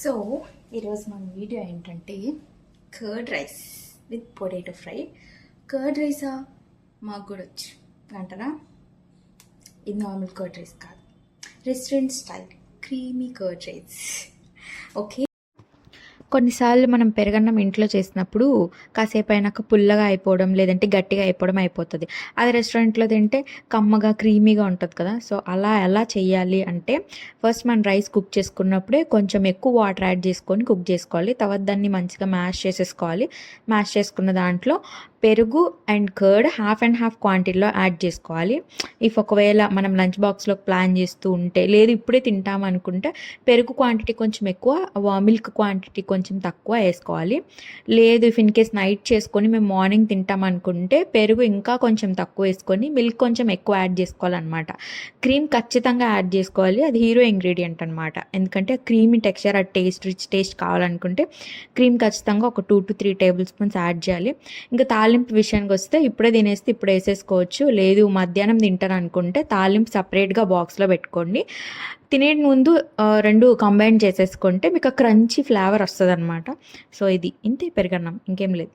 So ఈరోజు మన video ఏంటంటే curd rice with potato fry. Curd రైసా మాకు కూడా వచ్చు అంటారా? ఇది నార్మల్ కర్డ్ రైస్ కాదు, restaurant style creamy curd rice. Okay, కొన్నిసార్లు మనం పెరుగన్నం ఇంట్లో చేసినప్పుడు కాసేపు అయినాక పుల్లగా అయిపోవడం లేదంటే గట్టిగా అయిపోవడం అయిపోతుంది. అది రెస్టారెంట్లో తింటే కమ్మగా క్రీమీగా ఉంటుంది కదా. సో అలా ఎలా చేయాలి అంటే, ఫస్ట్ మనం రైస్ కుక్ చేసుకున్నప్పుడే కొంచెం ఎక్కువ వాటర్ యాడ్ చేసుకొని కుక్ చేసుకోవాలి. తర్వాత దాన్ని మంచిగా మ్యాష్ చేసేసుకోవాలి. మ్యాష్ చేసుకున్న దాంట్లో పెరుగు and curd half and half క్వాంటిటీలో యాడ్ చేసుకోవాలి. ఇఫ్ ఒకవేళ మనం లంచ్ బాక్స్లో ప్లాన్ చేస్తూ ఉంటే, లేదు ఇప్పుడే తింటామనుకుంటే పెరుగు క్వాంటిటీ కొంచెం ఎక్కువ, మిల్క్ క్వాంటిటీ కొంచెం తక్కువ వేసుకోవాలి. లేదు ఇఫ్ ఇన్ కేస్ నైట్ చేసుకొని మేము మార్నింగ్ తింటామనుకుంటే పెరుగు ఇంకా కొంచెం తక్కువ వేసుకొని మిల్క్ కొంచెం ఎక్కువ యాడ్ చేసుకోవాలన్నమాట. క్రీమ్ ఖచ్చితంగా యాడ్ చేసుకోవాలి, అది హీరో ఇంగ్రీడియంట్ అనమాట. ఎందుకంటే క్రీమీ టెక్స్చర్, ఆ టేస్ట్ రిచ్ టేస్ట్ కావాలనుకుంటే క్రీమ్ ఖచ్చితంగా ఒక 2 to 3 టేబుల్ స్పూన్స్ యాడ్ చేయాలి. ఇంకా తాలింపు విషయానికి వస్తే ఇప్పుడే తినేస్తే ఇప్పుడు వేసేసుకోవచ్చు. లేదు మధ్యాహ్నం తింటాను అనుకుంటే తాలింపు సపరేట్గా బాక్స్లో పెట్టుకోండి. తినే ముందు రెండు కంబైన్ చేసేసుకుంటే మీకు క్రంచీ ఫ్లేవర్ వస్తుంది అనమాట. సో ఇది ఇంతే పెరుగన్నం, ఇంకేం లేదు.